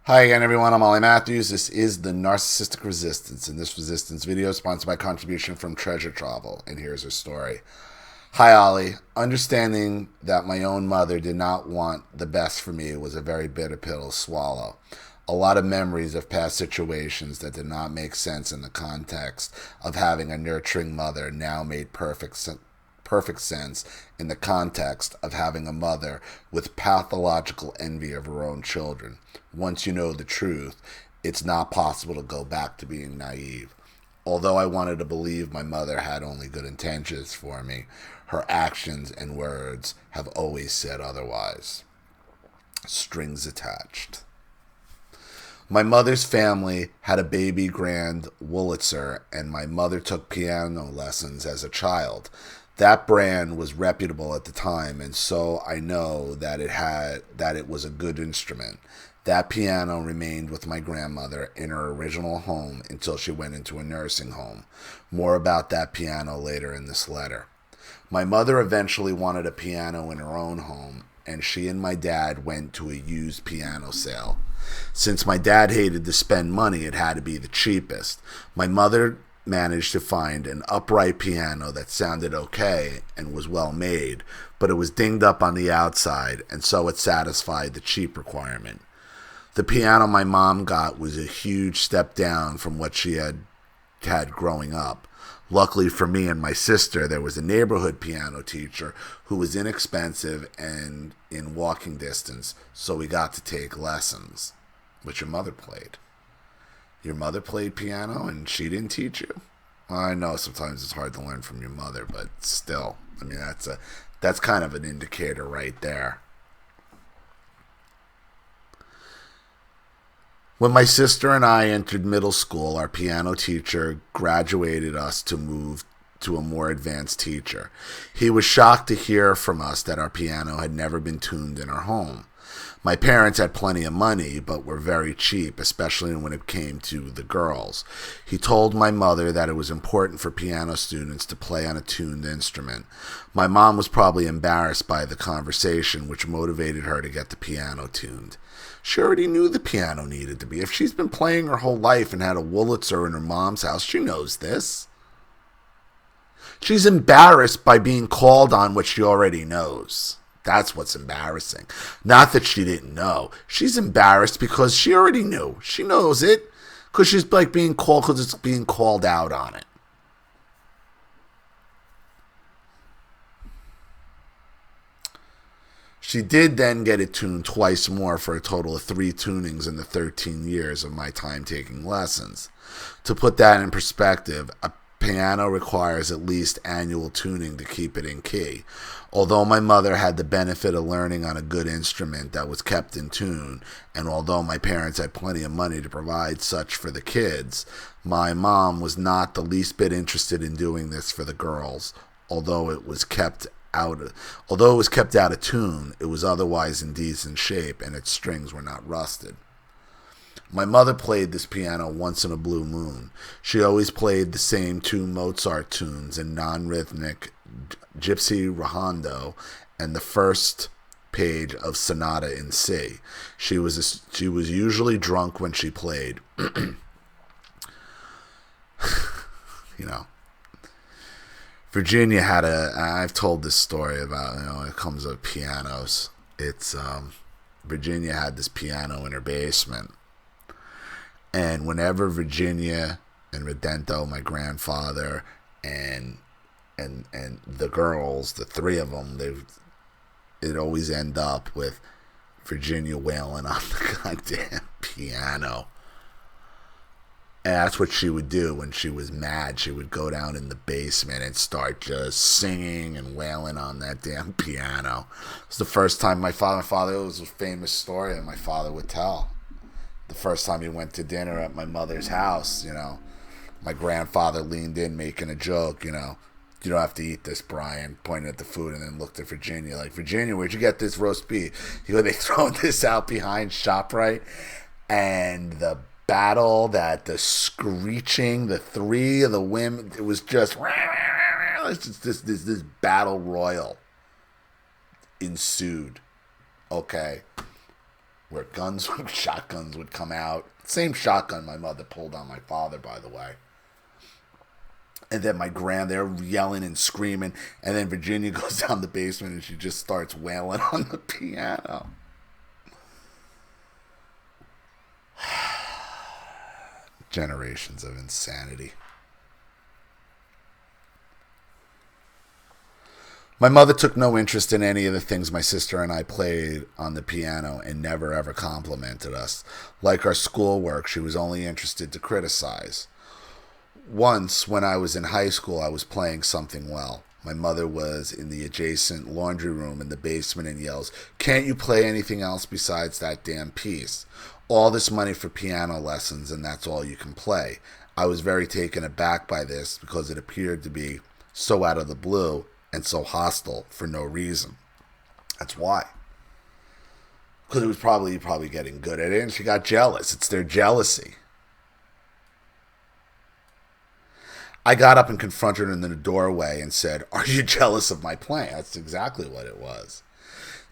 Hi again, everyone. I'm Ollie Matthews. This is the Narcissistic Resistance, and this resistance video is sponsored by contribution from Treasure Travel. And here's her story. Hi, Ollie. Understanding that my own mother did not want the best for me was a very bitter pill to swallow. A lot of memories of past situations that did not make sense in the context of having a nurturing mother now made perfect sense in the context of having a mother with pathological envy of her own children. Once you know the truth, it's not possible to go back to being naive. Although I wanted to believe my mother had only good intentions for me, her actions and words have always said otherwise. Strings attached. My mother's family had a baby grand Wurlitzer, and my mother took piano lessons as a child. That brand was reputable at the time, and so I know that it was a good instrument. That piano remained with my grandmother in her original home until she went into a nursing home. More about that piano later in this letter. My mother eventually wanted a piano in her own home, and she and my dad went to a used piano sale. Since my dad hated to spend money, it had to be the cheapest. My mother managed to find an upright piano that sounded okay and was well made, but it was dinged up on the outside, and so it satisfied the cheap requirement. The piano my mom got was a huge step down from what she had growing up. Luckily for me and my sister, there was a neighborhood piano teacher who was inexpensive and in walking distance, so we got to take lessons, which your mother played. Your mother played piano and she didn't teach you? Well, I know sometimes it's hard to learn from your mother, but still, I mean, that's kind of an indicator right there. When my sister and I entered middle school, our piano teacher graduated us to move to a more advanced teacher. He was shocked to hear from us that our piano had never been tuned in our home. My parents had plenty of money, but were very cheap, especially when it came to the girls. He told my mother that it was important for piano students to play on a tuned instrument. My mom was probably embarrassed by the conversation, which motivated her to get the piano tuned. She already knew the piano needed to be. If she's been playing her whole life and had a Wurlitzer in her mom's house, she knows this. She's embarrassed by being called on what she already knows. That's what's embarrassing. Not that she didn't know. She's embarrassed because she already knew. She knows it because she's like being called because it's being called out on it. She did then get it tuned twice more for a total of 3 tunings in the 13 years of my time taking lessons. To put that in perspective, a piano requires at least annual tuning to keep it in key. Although my mother had the benefit of learning on a good instrument that was kept in tune, and although my parents had plenty of money to provide such for the kids, my mom was not the least bit interested in doing this for the girls. Although it was kept out of tune, it was otherwise in decent shape and its strings were not rusted. My mother played this piano once in a blue moon. She always played the same 2 Mozart tunes in non-rhythmic Gypsy Rondo and the first page of Sonata in C. She was usually drunk when she played. You know, Virginia had I've told this story about, when it comes to pianos. It's, Virginia had this piano in her basement. And whenever Virginia and Redento, my grandfather, and the girls, the 3 of them, it'd always end up with Virginia wailing on the goddamn piano. And that's what she would do when she was mad. She would go down in the basement and start just singing and wailing on that damn piano. It was the first time my father, it was a famous story that my father would tell. The first time he went to dinner at my mother's house, my grandfather leaned in making a joke, you don't have to eat this, Brian, pointing at the food, and then looked at Virginia like, Virginia, where'd you get this roast beef? They throwing this out behind ShopRite, and the battle, the screeching, the 3 of the women, it was just this battle royal ensued. Okay. where shotguns would come out. Same shotgun my mother pulled on my father, by the way. And then they're yelling and screaming. And then Virginia goes down the basement and she just starts wailing on the piano. Generations of insanity. My mother took no interest in any of the things my sister and I played on the piano and never ever complimented us. Like our schoolwork, she was only interested to criticize. Once, when I was in high school, I was playing something well. My mother was in the adjacent laundry room in the basement and yells, "Can't you play anything else besides that damn piece? All this money for piano lessons and that's all you can play." I was very taken aback by this because it appeared to be so out of the blue and so hostile for no reason. That's why. Because it was probably getting good at it and she got jealous. It's their jealousy. I got up and confronted her in the doorway and said, "Are you jealous of my playing?" That's exactly what it was.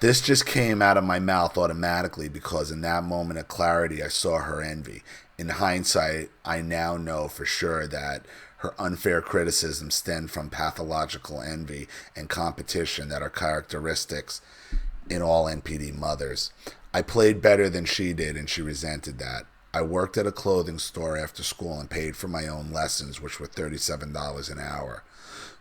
This just came out of my mouth automatically because in that moment of clarity, I saw her envy. In hindsight, I now know for sure that her unfair criticism stemmed from pathological envy and competition that are characteristics in all NPD mothers. I played better than she did, and she resented that. I worked at a clothing store after school and paid for my own lessons, which were $37 an hour.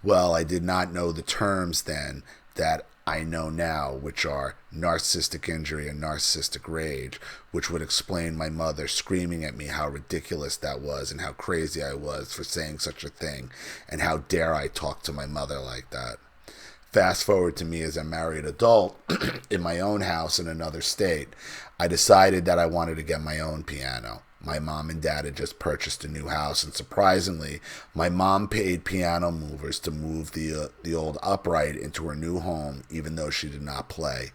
Well, I did not know the terms then that I know now, which are narcissistic injury and narcissistic rage, which would explain my mother screaming at me how ridiculous that was and how crazy I was for saying such a thing, and how dare I talk to my mother like that. Fast forward to me as a married adult in my own house in another state. I decided that I wanted to get my own piano. My mom and dad had just purchased a new house, and surprisingly, my mom paid piano movers to move the old upright into her new home, even though she did not play.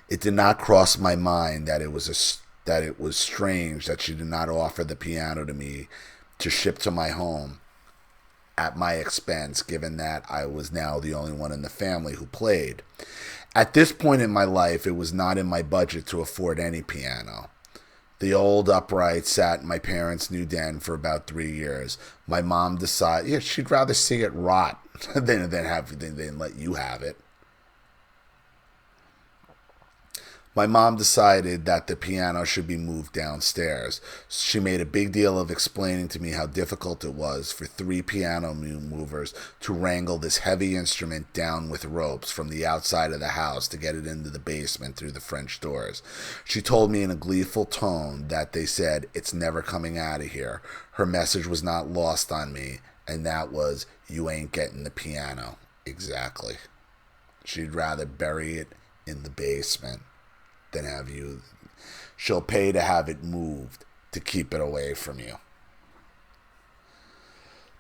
It did not cross my mind that it was strange that she did not offer the piano to me to ship to my home at my expense, given that I was now the only one in the family who played. At this point in my life, it was not in my budget to afford any piano. The old upright sat in my parents' new den for about 3 years. My mom decided, she'd rather see it rot than let you have it. My mom decided that the piano should be moved downstairs. She made a big deal of explaining to me how difficult it was for 3 piano movers to wrangle this heavy instrument down with ropes from the outside of the house to get it into the basement through the French doors. She told me in a gleeful tone that they said, "It's never coming out of here." Her message was not lost on me, and that was, "You ain't getting the piano." Exactly. She'd rather bury it in the basement than have you. She'll pay to have it moved to keep it away from you.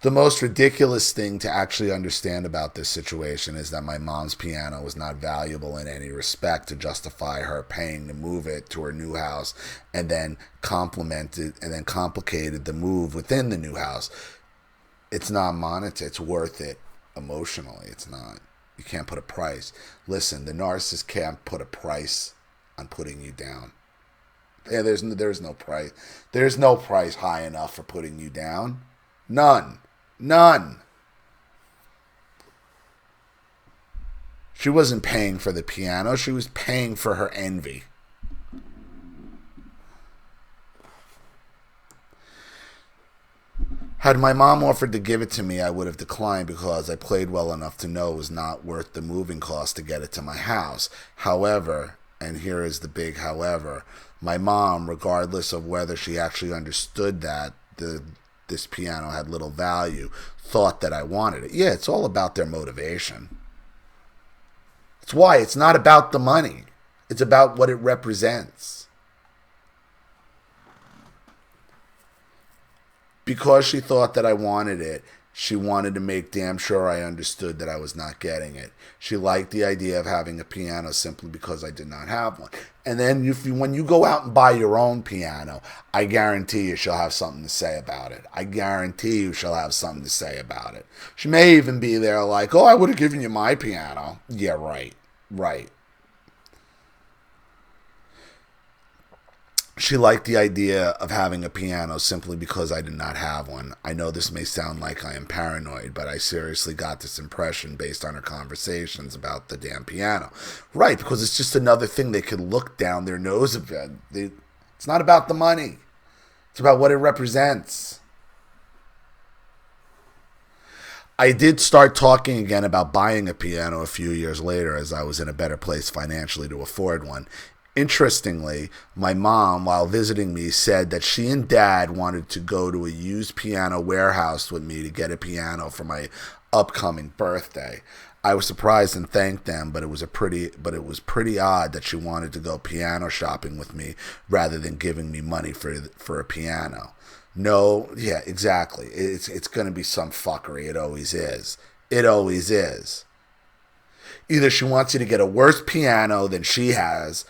The most ridiculous thing to actually understand about this situation is that my mom's piano was not valuable in any respect to justify her paying to move it to her new house and then complicated the move within the new house. It's not monetary. It's worth it emotionally. It's not. You can't put a price. Listen, the narcissist can't put a price on putting you down. Yeah, there's no price. There's no price high enough for putting you down. None. She wasn't paying for the piano. She was paying for her envy. Had my mom offered to give it to me, I would have declined because I played well enough to know it was not worth the moving cost to get it to my house. However, and here is the big however, my mom, regardless of whether she actually understood that this piano had little value, thought that I wanted it. Yeah, it's all about their motivation. That's why it's not about the money. It's about what it represents. Because she thought that I wanted it, she wanted to make damn sure I understood that I was not getting it. She liked the idea of having a piano simply because I did not have one. And then when you go out and buy your own piano, I guarantee you she'll have something to say about it. I guarantee you she'll have something to say about it. She may even be there like, "Oh, I would have given you my piano." Yeah, right. She liked the idea of having a piano simply because I did not have one. I know this may sound like I am paranoid, but I seriously got this impression based on our conversations about the damn piano. Right, because it's just another thing they could look down their nose at. It's not about the money. It's about what it represents. I did start talking again about buying a piano a few years later as I was in a better place financially to afford one. Interestingly, my mom, while visiting me, said that she and Dad wanted to go to a used piano warehouse with me to get a piano for my upcoming birthday. I was surprised and thanked them, but it was pretty odd that she wanted to go piano shopping with me rather than giving me money for a piano. No, yeah, exactly. It's going to be some fuckery. It always is. It always is. Either she wants you to get a worse piano than she has,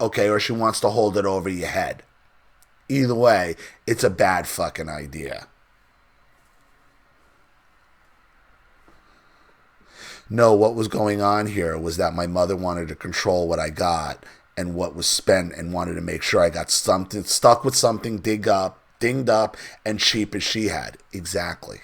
okay, or she wants to hold it over your head. Either way, it's a bad fucking idea. No, what was going on here was that my mother wanted to control what I got and what was spent and wanted to make sure I got something, stuck with something dinged up and cheap as she had. Exactly.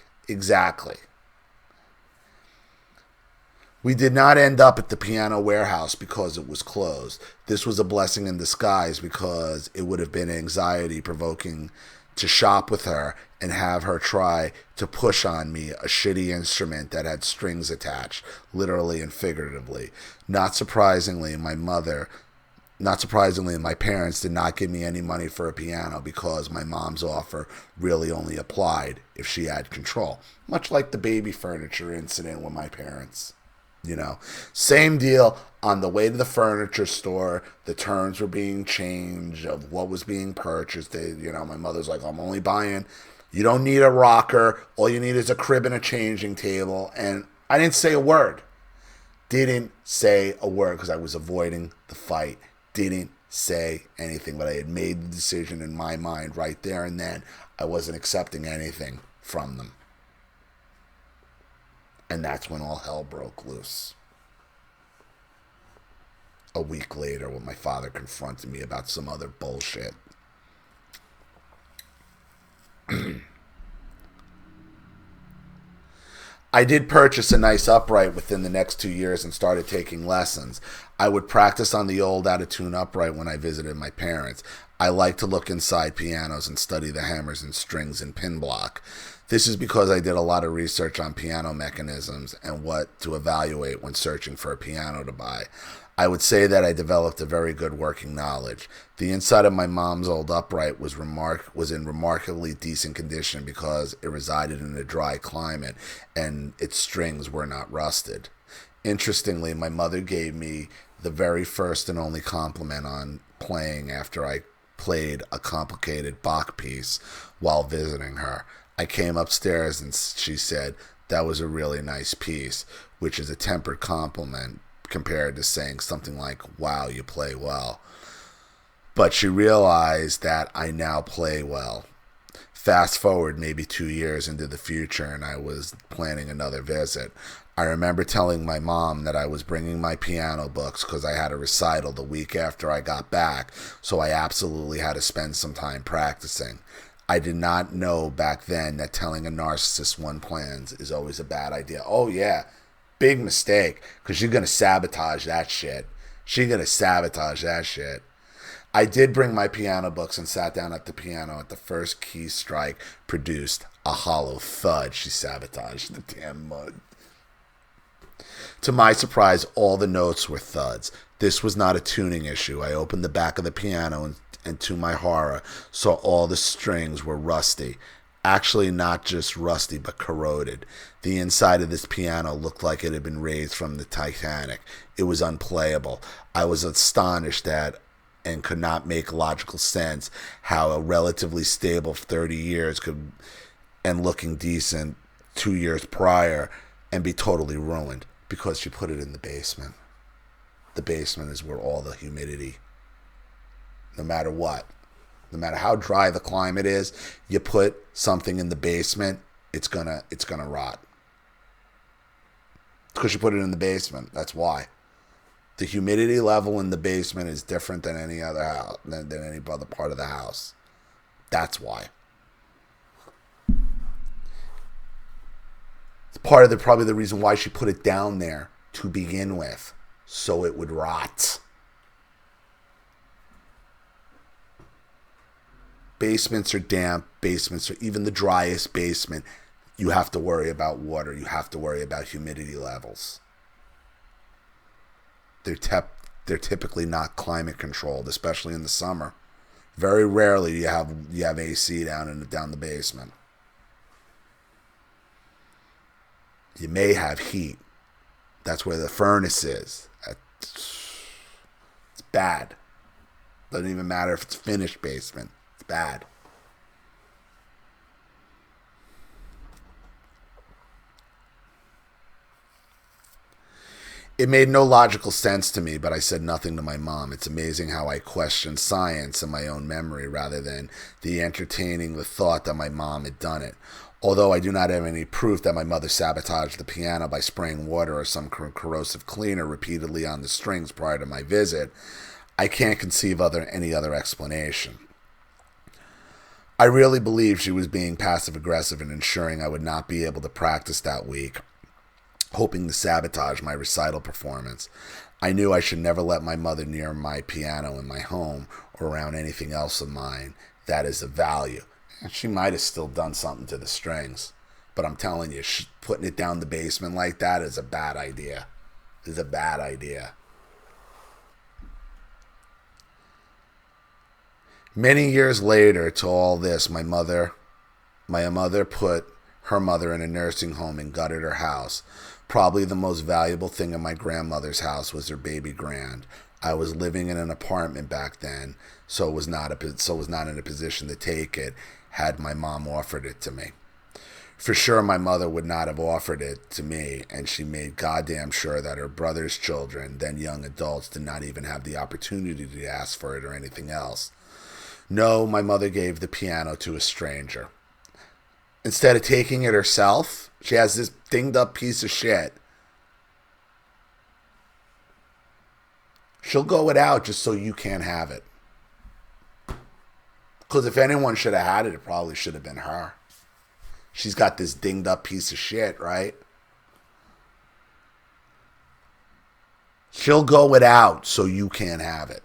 We did not end up at the piano warehouse because it was closed. This was a blessing in disguise because it would have been anxiety provoking to shop with her and have her try to push on me a shitty instrument that had strings attached, literally and figuratively. Not surprisingly, my parents did not give me any money for a piano because my mom's offer really only applied if she had control. Much like the baby furniture incident with my parents. You know, same deal. On the way to the furniture store, the terms were being changed of what was being purchased. My mother's like, I'm only buying, you don't need a rocker. All you need is a crib and a changing table. And I didn't say a word. Didn't say a word because I was avoiding the fight. Didn't say anything, but I had made the decision in my mind right there and then. I wasn't accepting anything from them. And that's when all hell broke loose. A week later, when my father confronted me about some other bullshit. I did purchase a nice upright within the next 2 years and started taking lessons. I would practice on the old out-of-tune upright when I visited my parents. I like to look inside pianos and study the hammers and strings and pin block. This is because I did a lot of research on piano mechanisms and what to evaluate when searching for a piano to buy. I would say that I developed a very good working knowledge. The inside of my mom's old upright was in remarkably decent condition because it resided in a dry climate and its strings were not rusted. Interestingly, my mother gave me the very first and only compliment on playing after I played a complicated Bach piece while visiting her. I came upstairs and she said, that was a really nice piece, which is a tempered compliment compared to saying something like, wow, you play well. But she realized that I now play well. Fast forward maybe 2 years into the future and I was planning another visit. I remember telling my mom that I was bringing my piano books because I had a recital the week after I got back, so I absolutely had to spend some time practicing. I did not know back then that telling a narcissist one plans is always a bad idea. Oh yeah, big mistake, because she's going to sabotage that shit. I did bring my piano books and sat down at the piano at the first key strike produced a hollow thud. She sabotaged the damn mud. To my surprise, all the notes were thuds. This was not a tuning issue. I opened the back of the piano and to my horror, saw all the strings were rusty. Actually, not just rusty, but corroded. The inside of this piano looked like it had been raised from the Titanic. It was unplayable. I was astonished at and could not make logical sense how a relatively stable 30 years could, and looking decent 2 years prior, and be totally ruined because she put it in the basement. The basement is where all the humidity, no matter what, no matter how dry the climate is, you put something in the basement, it's gonna rot. Because you put it in the basement. That's why. The humidity level in the basement is different than any other house, than any other part of the house. That's why. It's part of probably the reason why she put it down there to begin with, so it would rot. Basements are damp. Basements are, even the driest basement, you have to worry about water. You have to worry about humidity levels. They're typically not climate controlled, especially in the summer. Very rarely do you have AC down the basement. You may have heat. That's where the furnace is. It's bad. Doesn't even matter if it's finished basement. It's bad. It made no logical sense to me, but I said nothing to my mom. It's amazing how I questioned science and my own memory rather than entertaining the thought that my mom had done it. Although I do not have any proof that my mother sabotaged the piano by spraying water or some corrosive cleaner repeatedly on the strings prior to my visit, I can't conceive any other explanation. I really believe she was being passive-aggressive and ensuring I would not be able to practice that week, hoping to sabotage my recital performance. I knew I should never let my mother near my piano in my home or around anything else of mine that is of value. And she might have still done something to the strings. But I'm telling you, putting it down the basement like that is a bad idea. It's a bad idea. Many years later to all this, my mother put her mother in a nursing home and gutted her house. Probably the most valuable thing in my grandmother's house was her baby grand. I was living in an apartment back then, so was not in a position to take it had my mom offered it to me. For sure, my mother would not have offered it to me, and she made goddamn sure that her brother's children, then young adults, did not even have the opportunity to ask for it or anything else. No, my mother gave the piano to a stranger. Instead of taking it herself, she has this dinged up piece of shit. She'll go it out just so you can't have it. Because if anyone should have had it, it probably should have been her. She's got this dinged up piece of shit, right? She'll go it out so you can't have it.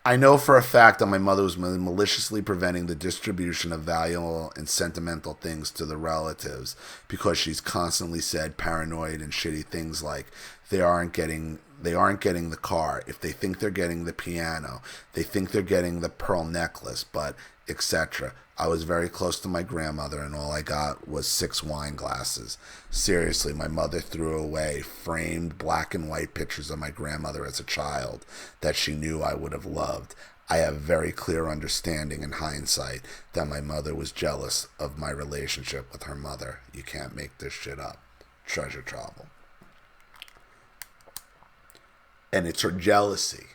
I know for a fact that my mother was maliciously preventing the distribution of valuable and sentimental things to the relatives because she's constantly said paranoid and shitty things like they aren't getting the car. If they think they're getting the piano, they think they're getting the pearl necklace, but etc. I was very close to my grandmother and all I got was 6 wine glasses. Seriously, my mother threw away framed black and white pictures of my grandmother as a child that she knew I would have loved. I have very clear understanding in hindsight that my mother was jealous of my relationship with her mother. You can't make this shit up. Treasure travel. And it's her jealousy.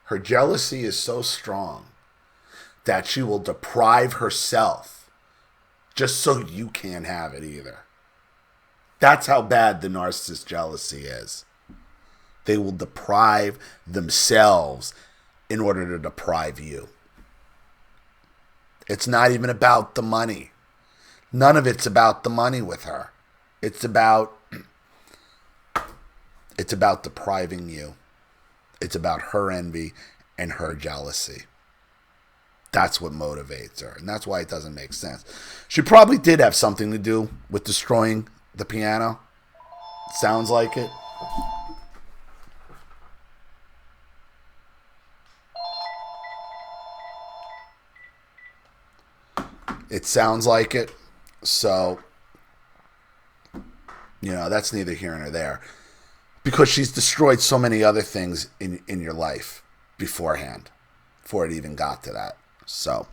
Her jealousy is so strong that she will deprive herself just so you can't have it either. That's how bad the narcissist jealousy is. They will deprive themselves in order to deprive you. It's not even about the money. None of it's about the money with her. It's about depriving you. It's about her envy and her jealousy. That's what motivates her. And that's why it doesn't make sense. She probably did have something to do with destroying the piano. Sounds like it. It sounds like it. So, that's neither here nor there. Because she's destroyed so many other things in your life beforehand, before it even got to that. So,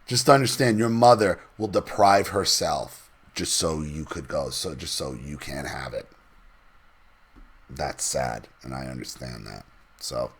just understand your mother will deprive herself just so you could go, just so you can't have it. That's sad, and I understand that. So,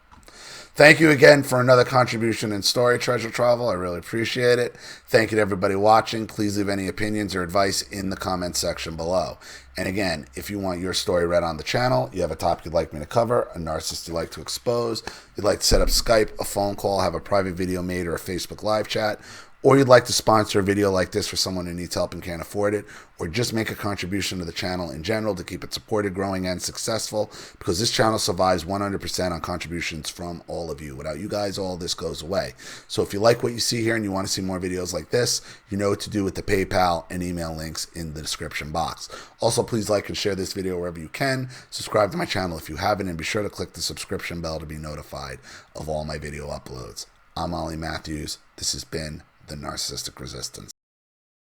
Thank you again for another contribution in Story Treasure Travel. I really appreciate it. Thank you to everybody watching. Please leave any opinions or advice in the comment section below. And again, if you want your story read on the channel, you have a topic you'd like me to cover, a narcissist you'd like to expose, you'd like to set up Skype, a phone call, have a private video made, or a Facebook live chat, or you'd like to sponsor a video like this for someone who needs help and can't afford it, or just make a contribution to the channel in general to keep it supported, growing, and successful, because this channel survives 100% on contributions from all of you. Without you guys, all this goes away. So if you like what you see here and you want to see more videos like this, you know what to do with the PayPal and email links in the description box. Also, please like and share this video wherever you can. Subscribe to my channel if you haven't, and be sure to click the subscription bell to be notified of all my video uploads. I'm Ollie Matthews. This has been The Narcissistic Resistance.